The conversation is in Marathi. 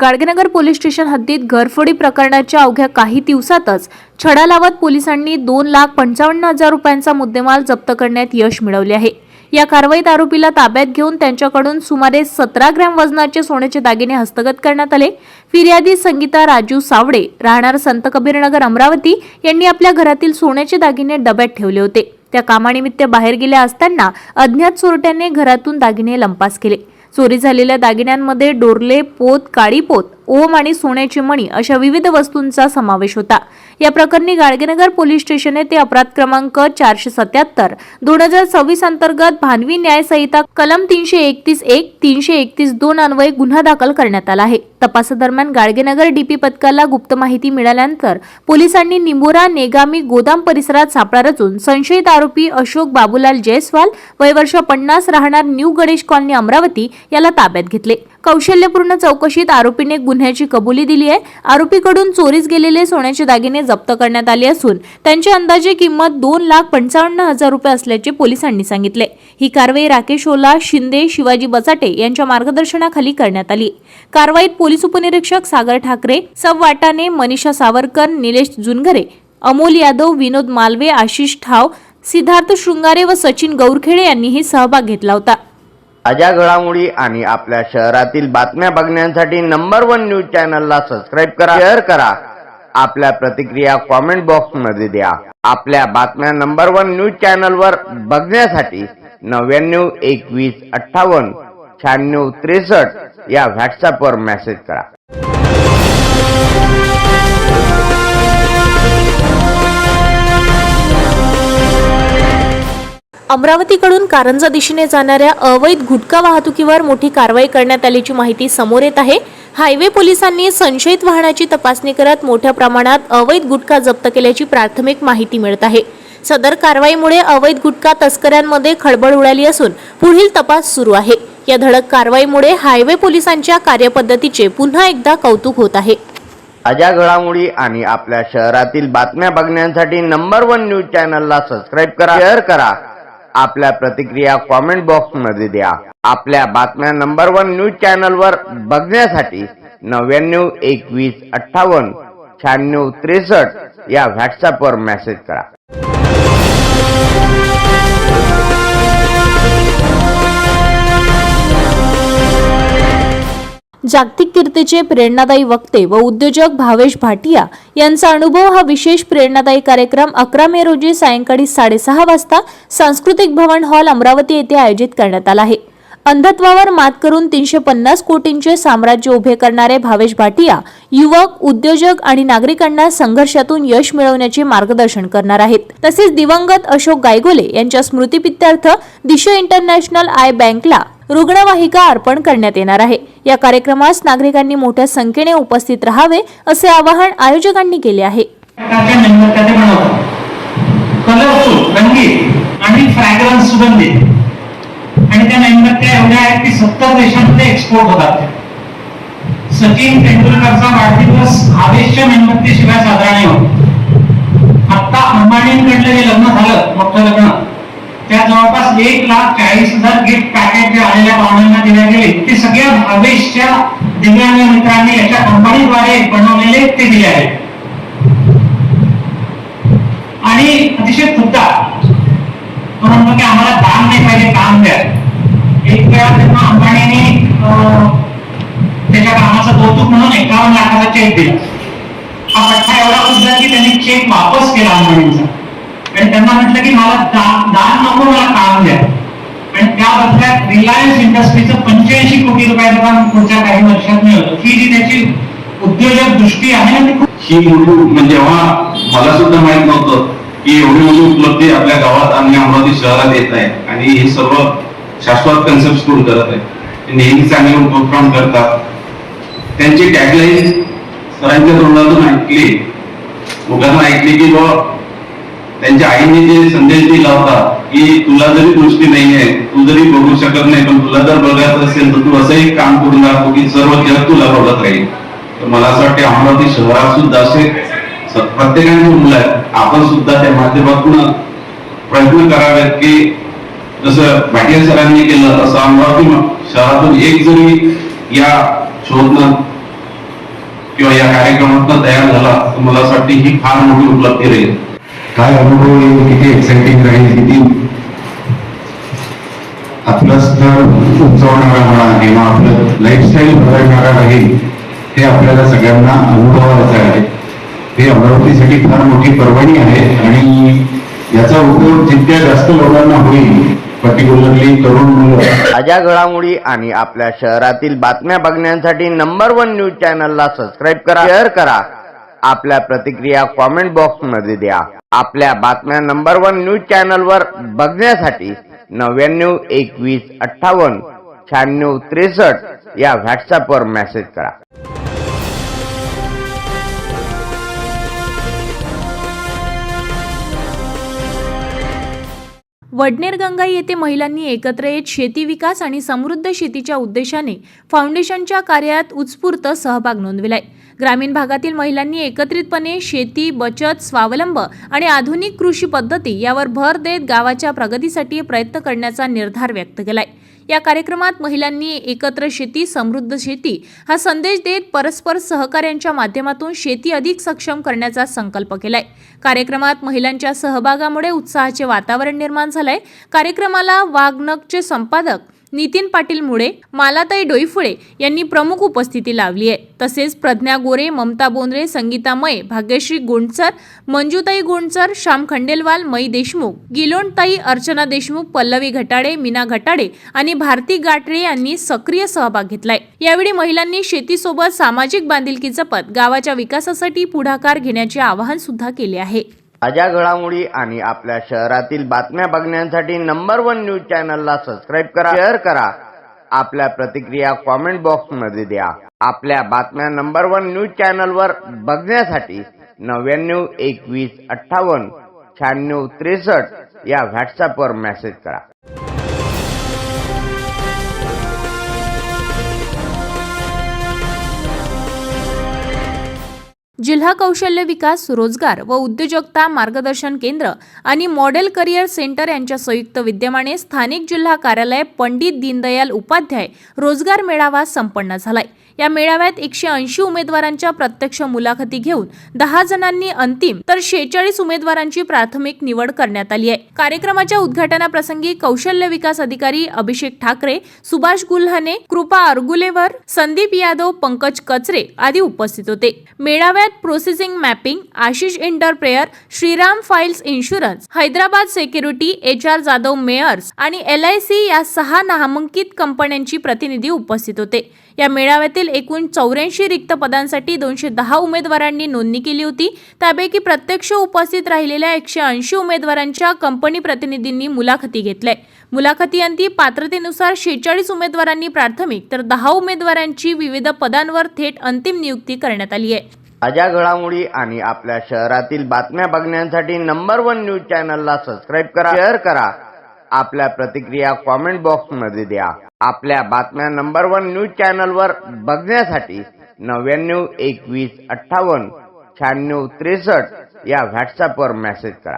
गाडगेनगर पोलीस स्टेशन हद्दीत घरफोडी प्रकरणाच्या अवघ्या काही दिवसातच छडा लावत पोलिसांनी 2,55,000 रुपयांचा मुद्देमाल जप्त करण्यात यश मिळवले आहे। या कारवाईत आरोपीला ताब्यात घेऊन त्यांच्याकडून सुमारे 17 ग्रॅम वजनाचे सोन्याचे दागिने हस्तगत करण्यात आले। फिर्यादी संगीता राजू सावडे राहणार संत कबीरनगर अमरावती यांनी आपल्या घरातील सोन्याचे दागिने डब्यात ठेवले होते। त्या कामानिमित्त बाहेर गेल्या असताना अज्ञात चोरट्यांनी घरातून दागिने लंपास केले। चोरी झालेल्या दागिन्यांमध्ये डोरले, पोत, काळी पोत, ओम आणि सोन्याची मणी अशा विविध वस्तूंचा समावेश होता। या प्रकरणी गाडगेनगर पोलीस स्टेशन येथे अपराध क्रमांक 477 2026 अंतर्गत भानवी न्याय संहिता कलम 331 331-2 अन्वये गुन्हा दाखल करण्यात आला आहे। तपासादरम्यान गाडगेनगर डीपी पथकाला गुप्त माहिती मिळाल्यानंतर पोलिसांनी निंबोरा नेगामी गोदाम परिसरात सापळा रचून संशयित आरोपी अशोक बाबूलाल जयस्वाल वय वर्ष 50 राहणार न्यू गणेश कॉलनी अमरावती याला ताब्यात घेतले। कौशल्यपूर्ण चौकशीत आरोपीने गुन्ह्याची कबुली दिली आहे। आरोपीकडून चोरीस गेलेले सोन्याचे दागिने जप्त करण्यात आले असून त्यांची अंदाजे किंमत 2,55,000 रुपये असल्याचे पोलिसांनी सांगितले। ही कारवाई राकेश ओला, शिंदे, शिवाजी बचाटे यांच्या मार्गदर्शनाखाली करण्यात आली। कारवाईत पोलीस उपनिरीक्षक सागर ठाकरे, सब वाटाणे, मनीषा सावरकर, निलेश जुनघरे, अमोल यादव, विनोद मालवे, आशिष ठाव, सिद्धार्थ शृंगारे व सचिन गौरखेडे यांनीही सहभाग घेतला होता। ताज्या घडामोडी आणि आपल्या शहरातील बातम्या बघण्यासाठी नंबर 1 न्यूज चॅनलला सबस्क्राइब करा, शेअर करा, आपल्या प्रतिक्रिया कमेंट बॉक्स मध्ये द्या। आपल्या बातम्या नंबर 1 न्यूज चॅनलवर बघण्यासाठी 99 21 58 96 63 या व्हॉट्सअपवर मेसेज करा। अमरावतीकडून कारंजा दिशेने जाणाऱ्या अवैध गुटखा वाहतुकीवर मोठी कारवाई करण्यात आल्याची माहिती समोर येत आहे। हायवे पोलिसांनी संशयित वाहनाची तपासणी करत मोठ्या प्रमाणात अवैध गुटखा जप्त केल्याची प्राथमिक माहिती मिळत आहे। सदर कारवाईमुळे अवैध गुटखा तस्करांमध्ये खळबळ उडाली असून पुढील तपास सुरू आहे। या धडक कारवाईमुळे हायवे पोलिसांच्या कार्यपद्धतीचे पुन्हा एकदा कौतुक होत आहे। ताज्या घडामोडी आणि आपल्या शहरातील बातम्या बघण्यासाठी नंबर 1 न्यूज चॅनलला सबस्क्राइब करा, शेअर करा, आपल्या प्रतिक्रिया कमेंट बॉक्स मध्ये द्या। आपल्या बातम्या नंबर 1 न्यूज चॅनलवर बघण्यासाठी 99 21 58 96 63 या व्हॉट्सअपवर मेसेज करा। जागतिक कीर्तीचे प्रेरणादायी वक्ते व उद्योजक भावेश भाटिया यांचा अनुभव हा विशेष प्रेरणादायी कार्यक्रम 11 मे रोजी सायंकाळी 6:30 वाजता सांस्कृतिक भवन हॉल अमरावती येथे आयोजित करण्यात आला आहे। अंधत्वावर मात करून 350 कोटींचे साम्राज्य उभे करणारे भावेश भाटिया युवक, उद्योजक आणि नागरिकांना संघर्षातून यश मिळवण्याचे मार्गदर्शन करणार आहेत। तसेच दिवंगत अशोक गायगोले यांच्या स्मृतिप्रित्यर्थ दिशा इंटरनॅशनल आय बँकला रुग्णवाहिका अर्पण करण्यात येणार आहे। या कार्यक्रमास नागरिकांनी मोठ्या संख्येने उपस्थित राहावे असे आवाहन आयोजकांनी केले आहे। कलरफुल, रंगीत आणि फ्रॅग्रन्स सुगंधित आणि त्या मेणबत्त्या एवढ्या आहेत की 70 देशांमध्ये एक्सपोर्ट होतात। सचिन तेंडुलकरचा वाढदिवस भावेशच्या मेणबत्तीशिवाय साजरा नाही होत। आता अंबानींकडलं जे लग्न झालं, मोठं लग्न, त्या जवळपास 1,40,000 गिफ्ट पॅकेट जे आलेल्या पाहुण्यांना दिल्या गेले ते सगळ्या भावेशच्या दिव्यांग मित्रांनी याच्या कंपनीद्वारे बनवलेले ते दिले आहेत। आणि अतिशय खुद्दा तो म्हणतो की आम्हाला दान नाही पाहिजे, काम द्या। एक वेळा त्यांना अंबानीने त्याच्या कामाचं कौतुक म्हणून 51 लाखाचा चेक दिला। हा पठ्ठा एवढा खुद्दा की त्यांनी चेक वापस केला अंबानीचा आणि त्यांना म्हटलं की मला दान नको, मला काम द्या। आणि त्या बदल्यात रिलायन्स इंडस्ट्रीचं 85 कोटी रुपयाचं काम पुढच्या काही वर्षात मिळतं। ही जी त्याची उद्योजक दृष्टी आहे ना, ही म्हणजे जेव्हा मला सुद्धा माहित नव्हतं की एवढी मोठी उपलब्धी आपल्या गावात आणि अमरावती शहरात येत आहे आणि हे सर्व शाश्वत कन्सेप्ट स्कूल करत आहे। ते नेहमी चांगले उपक्रम करतात। त्यांची टॅगलाईन सरांच्या तोंडातून ऐकली, मुलांना ऐकली की त्यांच्या आईने जे संदेश दिला होता की तुला जरी दृष्टी नाहीये, तू जरी बघू शकत नाही, पण तुला जर बघायचं असेल तर तू असं एक काम करून दाखव की सर्व जग तुला बघत राहील। तर मला असं वाटतं अमरावती शहरात सुद्धा असे प्रत्येकाने मुलं आहेत, आपण सुद्धा त्या माध्यमातून प्रयत्न करावेत की जसं भाटिया सरांनी केलं असं अमरावती शहरातून एक जरी या शोधनं किंवा या कार्यक्रमातून तयार झाला तर मला असं वाटतं ही फार मोठी उपलब्धी राहील. काय अनुभव येईल, किती एक्साइटिंग राहील, किती आपलं स्तर उंचवणारा म्हणा किंवा आपलं लाईफस्टाईल बदलणारा राहील हे आपल्याला सगळ्यांना अनुभवायचं आहे. हे अमरावतीसाठी फार मोठी पर्वणी आहे आणि याचा उपयोग जितक्या जास्त लोकांना होईल, पर्टिक्युलरली तरुण मुलं. ताज्या घडामोडी आणि आपल्या शहरातील बातम्या बघण्यासाठी नंबर 1 न्यूज चॅनलला सबस्क्राईब करा, शेअर करा. आपल्या प्रतिक्रिया कॉमेंट बॉक्स मध्ये द्या. आपल्या बातम्या नंबर 1 न्यूज चॅनलवर बघण्यासाठी 99 21 58 96 63 या व्हॉट्सअपवर मेसेज करा. वडनेर गंगाई येथे महिलांनी एकत्र येत शेती विकास आणि समृद्ध शेतीच्या उद्देशाने फाउंडेशनच्या कार्यात उत्स्फूर्त सहभाग नोंदविलाय. ग्रामीण भागातील महिलांनी एकत्रितपणे शेती, बचत, स्वावलंब आणि आधुनिक कृषी पद्धती यावर भर देत गावाच्या प्रगतीसाठी प्रयत्न करण्याचा निर्धार व्यक्त केलाय. या कार्यक्रमात महिलांनी एकत्र शेती, समृद्ध शेती हा संदेश देत परस्पर सहकार्याच्या माध्यमातून शेती अधिक सक्षम करण्याचा संकल्प केलाय. कार्यक्रमात महिलांच्या सहभागामुळे उत्साहाचे वातावरण निर्माण झालंय. कार्यक्रमाला वाघनकचे संपादक नितीन पाटील मुळे, मालाताई डोईफुळे यांनी प्रमुख उपस्थिती लावली आहे. तसेच प्रज्ञा गोरे, ममता बोंद्रे, संगीता मये, भाग्यश्री गुंडसर, मंजुताई गुंडसर, श्याम खंडेलवाल, मई देशमुख, गिलोणताई, अर्चना देशमुख, पल्लवी घटाडे, मीना घटाडे आणि भारती गाटरे यांनी सक्रिय सहभाग घेतलाय. यावेळी महिलांनी शेतीसोबत सामाजिक बांधिलकी जपत गावाच्या विकासासाठी पुढाकार घेण्याचे आवाहन सुद्धा केले आहे. ताज्या घडामोडी आणि आपल्या शहरातील बातम्या बघण्यासाठी नंबर 1 न्यूज चॅनलला सबस्क्राईब करा, शेअर करा. आपल्या प्रतिक्रिया कॉमेंट बॉक्स मध्ये द्या. आपल्या बातम्या नंबर 1 न्यूज चॅनलवर बघण्यासाठी 99 21 58 96 63 या व्हॉट्सअपवर मेसेज करा. जिल्हा कौशल्य विकास, रोजगार व उद्योजकता मार्गदर्शन केंद्र आणि मॉडेल करिअर सेंटर यांच्या संयुक्त विद्यमाने स्थानिक जिल्हा कार्यालय पंडित दीनदयाल उपाध्याय रोजगार मेळावा संपन्न झालाय. या मेळाव्यात 180 उमेदवारांच्या प्रत्यक्ष मुलाखती घेऊन 10 जणांनी अंतिम तर 46 उमेदवारांची प्राथमिक निवड करण्यात आली आहे. कार्यक्रमाच्या उद्घाटनाप्रसंगी कौशल्य विकास अधिकारी अभिषेक ठाकरे, सुभाष गुल्हाने, कृपा अरगुलेवर, संदीप यादव, पंकज कचरे आदी उपस्थित होते. मेळाव्यात processing mapping, Ashish entrepreneur, Shriram files insurance, Hyderabad security, HR Jadhav Meyers आणि LIC या 6 नामांकित कंपन्यांची प्रतिनिधी उपस्थित होते. या मेळाव्यातील एकूण 84 रिक्त पदांसाठी 210 उमेदवारांनी नोंदणी केली होती. त्यापैकी प्रत्यक्ष उपस्थित राहिलेल्या 180 उमेदवारांच्या कंपनी प्रतिनिधींनी मुलाखती घेतल्या. मुलाखतीअंती पात्रतेनुसार 46 उमेदवारांनी प्राथमिक तर 10 उमेदवारांची विविध पदांवर थेट अंतिम नियुक्ती करण्यात आली आहे. ताज्या घडामोडी आणि आपल्या शहरातील बातम्या बघण्यासाठी नंबर 1 न्यूज चॅनलला सबस्क्राईब करा, शेअर करा. आपल्या प्रतिक्रिया कॉमेंट बॉक्स मध्ये द्या. आपल्या बातम्या नंबर 1 न्यूज चॅनलवर बघण्यासाठी 99 21 58 96 63 या व्हॉट्सअपवर मेसेज करा.